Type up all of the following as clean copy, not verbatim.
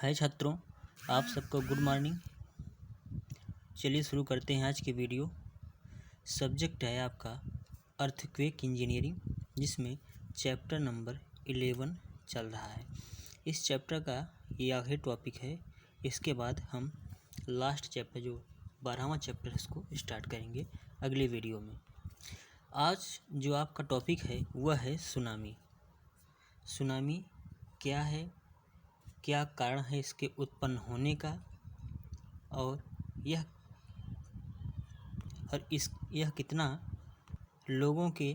हाय छात्रों, आप सबको गुड मॉर्निंग। चलिए शुरू करते हैं आज की वीडियो। सब्जेक्ट है आपका अर्थक्वेक इंजीनियरिंग, जिसमें चैप्टर नंबर 11 चल रहा है। इस चैप्टर का ये आखिरी टॉपिक है। इसके बाद हम लास्ट चैप्टर जो 12वां चैप्टर है उसको स्टार्ट करेंगे अगली वीडियो में। आज जो आपका टॉपिक है वह है सुनामी। सुनामी क्या है, क्या कारण है इसके उत्पन्न होने का, और यह कितना लोगों के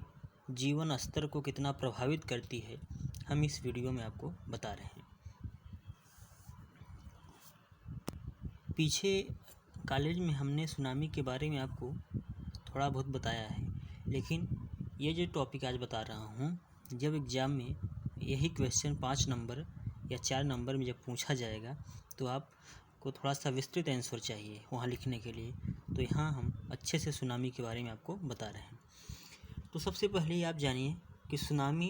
जीवन स्तर को कितना प्रभावित करती है, हम इस वीडियो में आपको बता रहे हैं। पीछे कॉलेज में हमने सुनामी के बारे में आपको थोड़ा बहुत बताया है, लेकिन ये जो टॉपिक आज बता रहा हूँ, जब एग्ज़ाम में यही क्वेश्चन 5 नंबर या 4 नंबर में जब पूछा जाएगा तो आपको थोड़ा सा विस्तृत आंसर चाहिए वहाँ लिखने के लिए। तो यहाँ हम अच्छे से सुनामी के बारे में आपको बता रहे हैं। तो सबसे पहले आप जानिए कि सुनामी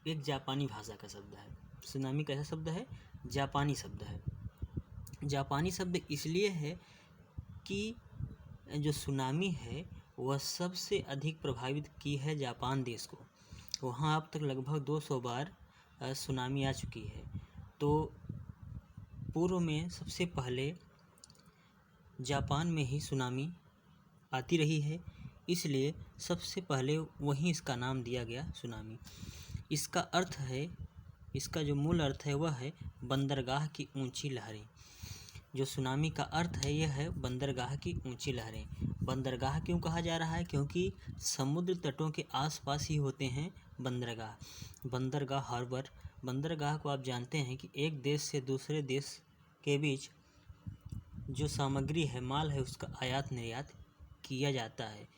एक जापानी भाषा का शब्द है। सुनामी कैसा शब्द है? जापानी शब्द है। जापानी शब्द इसलिए है कि जो सुनामी है वह सबसे अधिक प्रभावित की है जापान देश को। वहाँ अब तक लगभग 200 बार सुनामी आ चुकी है। तो पूर्व में सबसे पहले जापान में ही सुनामी आती रही है, इसलिए सबसे पहले वहीं इसका नाम दिया गया सुनामी। इसका अर्थ है, इसका जो मूल अर्थ है वह है बंदरगाह की ऊंची लहरें। जो सुनामी का अर्थ है यह है बंदरगाह की ऊंची लहरें। बंदरगाह क्यों कहा जा रहा है? क्योंकि समुद्र तटों के आसपास ही होते हैं बंदरगाह। बंदरगाह हार्बर। बंदरगाह को आप जानते हैं कि एक देश से दूसरे देश के बीच जो सामग्री है, माल है, उसका आयात निर्यात किया जाता है।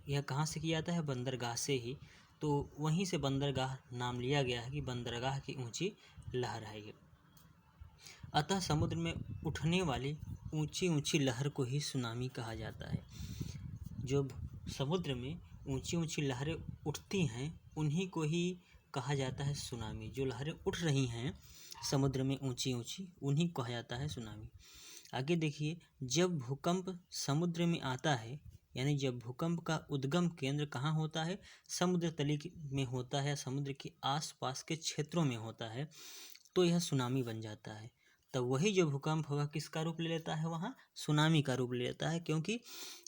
यह कहाँ से किया जाता है? बंदरगाह से ही। तो वहीं से बंदरगाह नाम लिया गया है कि बंदरगाह की ऊंची लहर है ये। अतः समुद्र में उठने वाली ऊंची ऊंची लहर को ही सुनामी कहा जाता है। जो समुद्र में ऊंची ऊंची लहरें उठती हैं उन्हीं को ही कहा जाता है सुनामी। जो लहरें उठ रही हैं समुद्र में ऊंची ऊंची, उन्हीं को कहा जाता है सुनामी। आगे देखिए, जब भूकंप समुद्र में आता है, यानी जब भूकंप का उद्गम केंद्र कहाँ होता है? समुद्र तली में होता है, समुद्र के आसपास के क्षेत्रों में होता है, तो यह सुनामी बन जाता है। तब वही जो भूकंप होगा किसका रूप ले लेता है? वहाँ सुनामी का रूप ले लेता है। क्योंकि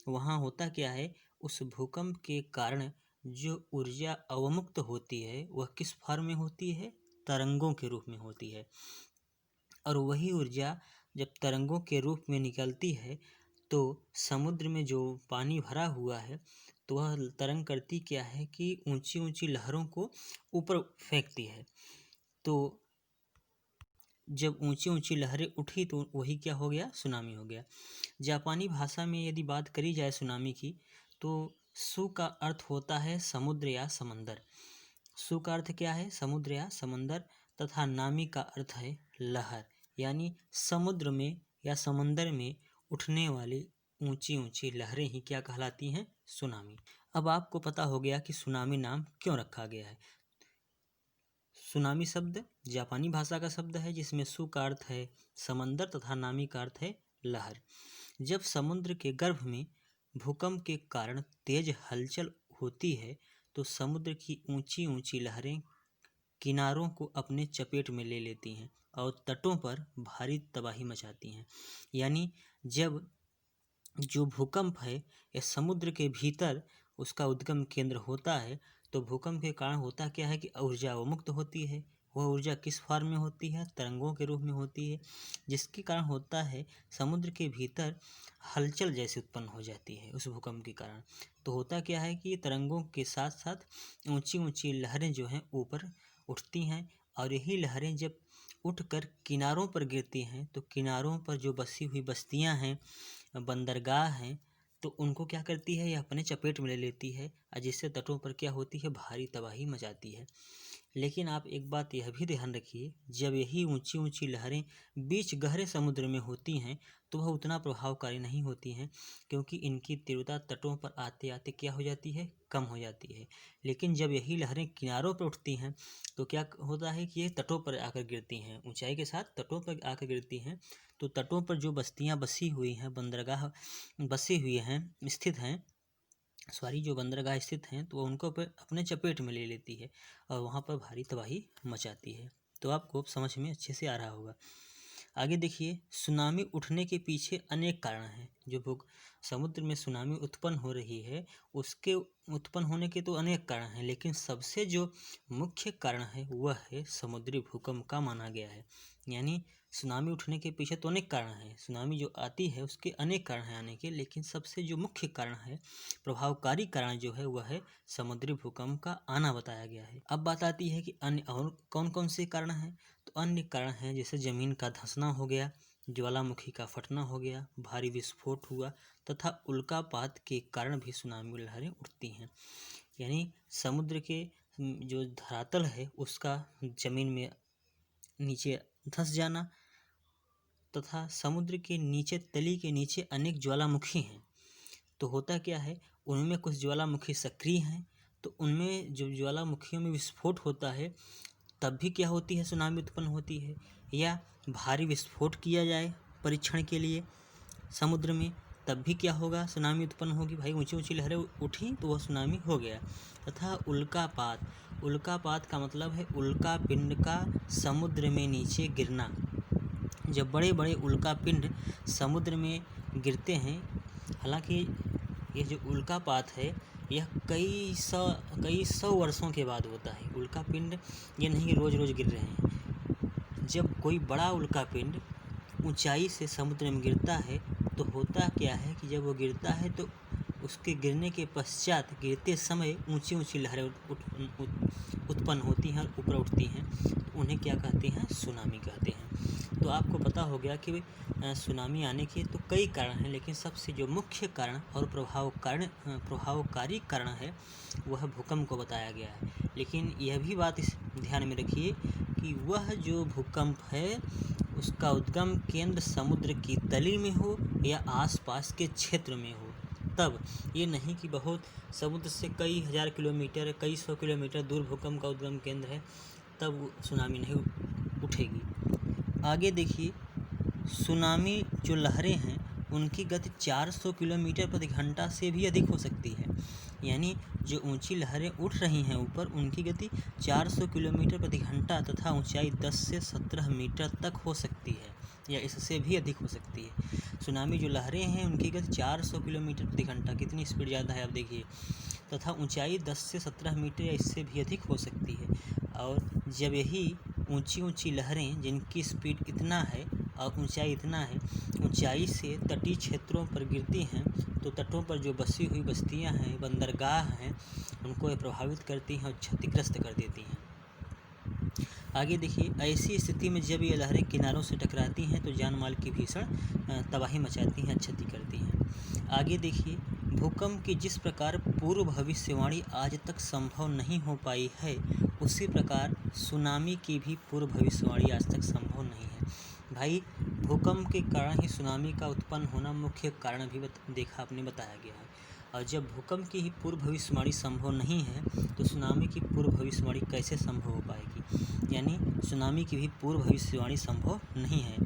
वहाँ होता क्या है, उस भूकंप के कारण जो ऊर्जा अवमुक्त होती है वह किस फॉर्म में होती है? तरंगों के रूप में होती है। और वही ऊर्जा जब तरंगों के रूप में निकलती है तो समुद्र में जो पानी भरा हुआ है तो वह तरंग करती क्या है कि ऊंची ऊंची लहरों को ऊपर फेंकती है। तो जब ऊंची ऊंची लहरें उठी तो वही क्या हो गया? सुनामी हो गया। जापानी भाषा में यदि बात करी जाए सुनामी की, तो सु का अर्थ होता है समुद्र या समंदर। सु का अर्थ क्या है? समुद्र या समंदर। तथा नामी का अर्थ है लहर, यानी समुद्र में या समंदर में उठने वाली ऊंची ऊंची लहरें ही क्या कहलाती हैं? सुनामी। अब आपको पता हो गया कि सुनामी नाम क्यों रखा गया है। सुनामी शब्द जापानी भाषा का शब्द है, जिसमें सु का अर्थ है समंदर तथा नामी का अर्थ है लहर। जब समुद्र के गर्भ में भूकंप के कारण तेज हलचल होती है तो समुद्र की ऊंची ऊंची लहरें किनारों को अपने चपेट में ले लेती हैं और तटों पर भारी तबाही मचाती हैं। यानी जब जो भूकंप है यह समुद्र के भीतर उसका उद्गम केंद्र होता है, तो भूकंप के कारण होता क्या है कि ऊर्जा अवमुक्त होती है। वह ऊर्जा किस फॉर्म में होती है? तरंगों के रूप में होती है, जिसके कारण होता है समुद्र के भीतर हलचल जैसी उत्पन्न हो जाती है उस भूकंप के कारण। तो होता क्या है कि तरंगों के साथ साथ ऊंची ऊंची लहरें जो हैं ऊपर उठती हैं, और यही लहरें जब उठकर किनारों पर गिरती हैं तो किनारों पर जो बसी हुई बस्तियां हैं, बंदरगाह हैं, तो उनको क्या करती है? यह अपने चपेट में ले लेती है, और जिससे तटों पर क्या होती है? भारी तबाही मचाती है। लेकिन आप एक बात यह भी ध्यान रखिए, जब यही ऊंची ऊंची लहरें बीच गहरे समुद्र में होती हैं तो वह उतना प्रभावकारी नहीं होती हैं, क्योंकि इनकी तीव्रता तटों पर आते आते क्या हो जाती है, कम हो जाती है। लेकिन जब यही लहरें किनारों पर उठती हैं तो क्या होता है कि ये तटों पर आकर गिरती हैं, ऊंचाई के साथ तटों पर आकर गिरती हैं। तो तटों पर जो बस्तियां बसी हुई हैं, बंदरगाह बसी हुई हैं, स्थित हैं, जो बंदरगाह स्थित हैं, तो उनको अपने चपेट में ले लेती है और वहाँ पर भारी तबाही मचाती है। तो आपको समझ में अच्छे से आ रहा होगा। आगे देखिए, सुनामी उठने के पीछे अनेक कारण हैं। जो समुद्र में सुनामी उत्पन्न हो रही है, उसके उत्पन्न होने के तो अनेक कारण हैं, लेकिन सबसे जो मुख्य कारण है वह है समुद्री भूकंप का माना गया है। यानी सुनामी उठने के पीछे तो अनेक कारण हैं, सुनामी जो आती है उसके अनेक कारण हैं आने के, लेकिन सबसे जो मुख्य कारण है, प्रभावकारी कारण जो है, वह है समुद्री भूकंप का आना बताया गया है। अब बात आती है कि अन्य और कौन कौन से कारण हैं। तो अन्य कारण हैं जैसे जमीन का धंसना हो गया, ज्वालामुखी का फटना हो गया, भारी विस्फोट हुआ तथा उल्कापात के कारण भी सुनामी लहरें उठती हैं। यानी समुद्र के जो धरातल है उसका जमीन में नीचे धंस जाना तथा समुद्र के नीचे, तली के नीचे अनेक ज्वालामुखी हैं। तो होता क्या है, उनमें कुछ ज्वालामुखी सक्रिय हैं, तो उनमें जो ज्वालामुखियों में विस्फोट होता है तब भी क्या होती है, सुनामी उत्पन्न होती है। या भारी विस्फोट किया जाए परीक्षण के लिए समुद्र में, तब भी क्या होगा, सुनामी उत्पन्न होगी। भाई ऊंची ऊंची लहरें उठी तो वह सुनामी हो गया। तथा उल्कापात, उल्कापात का मतलब है उल्का पिंड का समुद्र में नीचे गिरना। जब बड़े बड़े उल्का पिंड समुद्र में गिरते हैं, हालांकि ये जो उल्कापात है यह कई सौ वर्षों के बाद होता है। उल्का पिंड ये नहीं रोज रोज गिर रहे हैं। जब कोई बड़ा उल्का पिंड ऊंचाई से समुद्र में गिरता है तो होता क्या है कि जब वो गिरता है तो उसके गिरने के पश्चात, गिरते समय ऊंची ऊंची लहरें उत्पन्न होती हैं और ऊपर उठती हैं, तो उन्हें क्या कहते हैं, सुनामी कहते हैं। तो आपको पता हो गया कि सुनामी आने के तो कई कारण हैं, लेकिन सबसे जो मुख्य कारण और प्रभावकारी कारण है वह भूकंप को बताया गया है। लेकिन यह भी बात इस ध्यान में रखिए कि वह जो भूकंप है उसका उद्गम केंद्र समुद्र की तली में हो या आसपास के क्षेत्र में हो, तब ये नहीं कि बहुत समुद्र से कई हजार किलोमीटर, कई सौ किलोमीटर दूर भूकंप का उद्गम केंद्र है तब सुनामी नहीं उठेगी। आगे देखिए, सुनामी जो लहरें हैं उनकी गति 400 किलोमीटर प्रति घंटा से भी अधिक हो सकती है। यानी जो ऊंची लहरें उठ रही हैं ऊपर, उनकी गति 400 किलोमीटर प्रति घंटा तथा ऊंचाई 10 से 17 मीटर तक हो सकती है या इससे भी अधिक हो सकती है। सुनामी जो लहरें हैं उनकी गति 400 किलोमीटर प्रति घंटा, कितनी स्पीड ज़्यादा है आप देखिए, तथा ऊंचाई 10 से 17 मीटर या इससे भी अधिक हो सकती है। और जब यही ऊंची ऊंची लहरें जिनकी स्पीड इतना है और ऊंचाई इतना है, ऊंचाई से तटीय क्षेत्रों पर गिरती हैं तो तटों पर जो बसी हुई बस्तियां हैं, बंदरगाह हैं, उनको ये प्रभावित करती हैं और क्षतिग्रस्त कर देती हैं। आगे देखिए, ऐसी स्थिति में जब ये लहरें किनारों से टकराती हैं तो जान माल की भीषण तबाही मचाती हैं, क्षति करती हैं। आगे देखिए, भूकंप की जिस प्रकार पूर्व भविष्यवाणी आज तक संभव नहीं हो पाई है, उसी प्रकार सुनामी की भी पूर्व भविष्यवाणी आज तक संभव नहीं है। भाई भूकंप के कारण ही सुनामी का उत्पन्न होना मुख्य कारण भी आपने बताया गया है। और जब भूकंप की ही पूर्व भविष्यवाणी संभव नहीं है तो सुनामी की पूर्व भविष्यवाणी कैसे संभव हो पाएगी। यानी सुनामी की भी पूर्व भविष्यवाणी संभव नहीं है।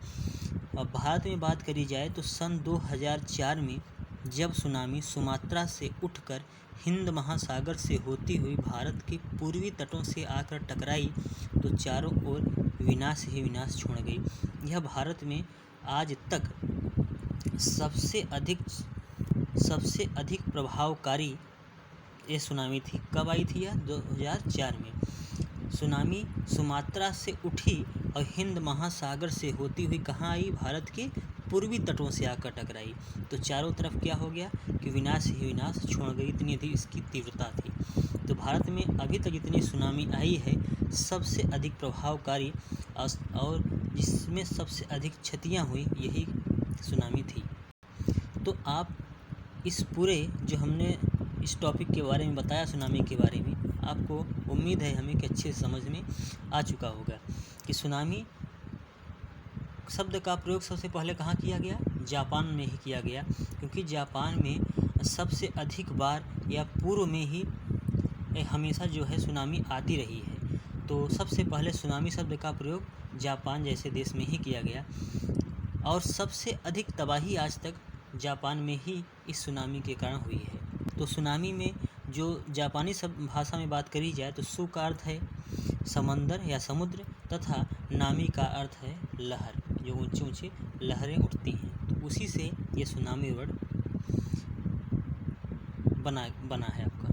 और भारत में बात करी जाए तो सन 2004 में जब सुनामी सुमात्रा से उठकर हिंद महासागर से होती हुई भारत के पूर्वी तटों से आकर टकराई तो चारों ओर विनाश ही विनाश छोड़ गई। यह भारत में आज तक सबसे अधिक प्रभावकारी ये सुनामी थी। कब आई थी यह? 2004 में। सुनामी सुमात्रा से उठी और हिंद महासागर से होती हुई कहाँ आई? भारत के पूर्वी तटों से आकर टकराई तो चारों तरफ क्या हो गया कि विनाश ही विनाश छोड़ गई, इतनी अधिक इसकी तीव्रता थी। तो भारत में अभी तक जितनी सुनामी आई है सबसे अधिक प्रभावकारी और जिसमें सबसे अधिक क्षतियाँ हुई यही सुनामी थी। तो आप इस पूरे जो हमने इस टॉपिक के बारे में बताया, सुनामी के बारे में, आपको उम्मीद है हमें कि अच्छे से समझ में आ चुका होगा कि सुनामी शब्द का प्रयोग सबसे पहले कहाँ किया गया? जापान में ही किया गया, क्योंकि जापान में सबसे अधिक बार या पूर्व में ही हमेशा जो है सुनामी आती रही है। तो सबसे पहले सुनामी शब्द का प्रयोग जापान जैसे देश में ही किया गया और सबसे अधिक तबाही आज तक जापान में ही इस सुनामी के कारण हुई है। तो सुनामी में जो जापानी भाषा में बात करी जाए तो सु का अर्थ है समंदर या समुद्र तथा नामी का अर्थ है लहर, जो ऊंची ऊंची लहरें उठती हैं। तो उसी से ये सुनामी वर्ड बना है आपका।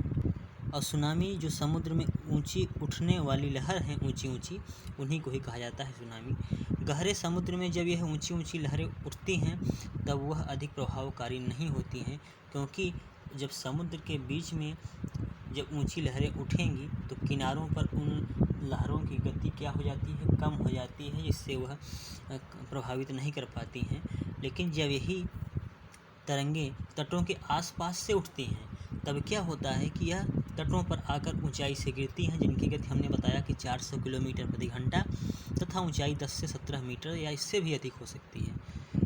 और सुनामी जो समुद्र में ऊंची उठने वाली लहर हैं ऊंची ऊंची, उन्हीं को ही कहा जाता है सुनामी। गहरे समुद्र में जब यह ऊंची ऊंची लहरें उठती हैं तब वह अधिक प्रभावकारी नहीं होती हैं, क्योंकि जब समुद्र के बीच में जब ऊंची लहरें उठेंगी तो किनारों पर उन लहरों की गति क्या हो जाती है? कम हो जाती है, जिससे वह प्रभावित नहीं कर पाती हैं। लेकिन जब यही तरंगे तटों के आसपास से उठती हैं तब क्या होता है कि यह तटों पर आकर ऊंचाई से गिरती हैं, जिनकी गति हमने बताया कि 400 किलोमीटर प्रति घंटा तथा ऊंचाई 10 से 17 मीटर या इससे भी अधिक हो सकती है।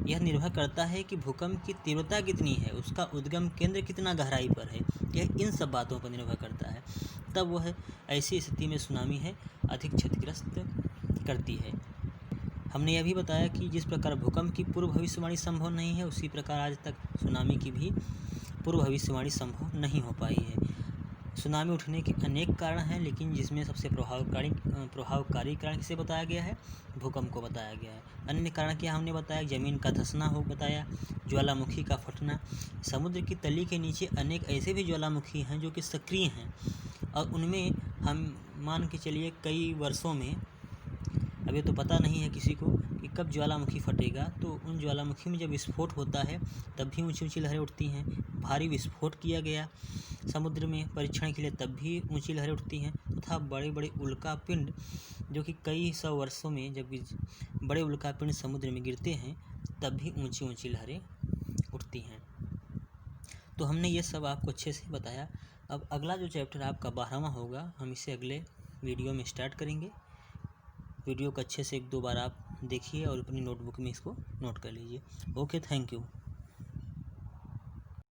यह निर्भर करता है कि भूकंप की तीव्रता कितनी है, उसका उद्गम केंद्र कितना गहराई पर है, यह इन सब बातों पर निर्भर करता है। तब वह ऐसी स्थिति में सुनामी है अधिक क्षतिग्रस्त करती है। हमने यह भी बताया कि जिस प्रकार भूकंप की पूर्व भविष्यवाणी संभव नहीं है, उसी प्रकार आज तक सुनामी की भी पूर्व भविष्यवाणी संभव नहीं हो पाई है। सुनामी उठने के अनेक कारण हैं, लेकिन जिसमें सबसे प्रभावकारी कारण किसे बताया गया है? भूकंप को बताया गया है। अन्य कारण क्या हमने बताया? ज़मीन का धंसना हो बताया, ज्वालामुखी का फटना। समुद्र की तली के नीचे अनेक ऐसे भी ज्वालामुखी हैं जो कि सक्रिय हैं और उनमें हम मान के चलिए कई वर्षों में, अभी तो पता नहीं है किसी को कि कब ज्वालामुखी फटेगा, तो उन ज्वालामुखी में जब विस्फोट होता है तब भी ऊंची ऊंची लहरें उठती हैं। भारी विस्फोट किया गया समुद्र में परीक्षण के लिए, तब भी ऊंची लहरें उठती हैं। तथा बड़े बड़े उल्का पिंड जो कि कई सौ वर्षों में जब बड़े उल्का पिंड समुद्र में गिरते हैं तब भी ऊंची ऊंची लहरें उठती हैं। तो हमने ये सब आपको अच्छे से बताया। अब अगला जो चैप्टर आपका 12वां होगा, हम इसे अगले वीडियो में स्टार्ट करेंगे। वीडियो को अच्छे से 1-2 बार आप देखिए और अपनी नोटबुक में इसको नोट कर लीजिए। Okay, thank you.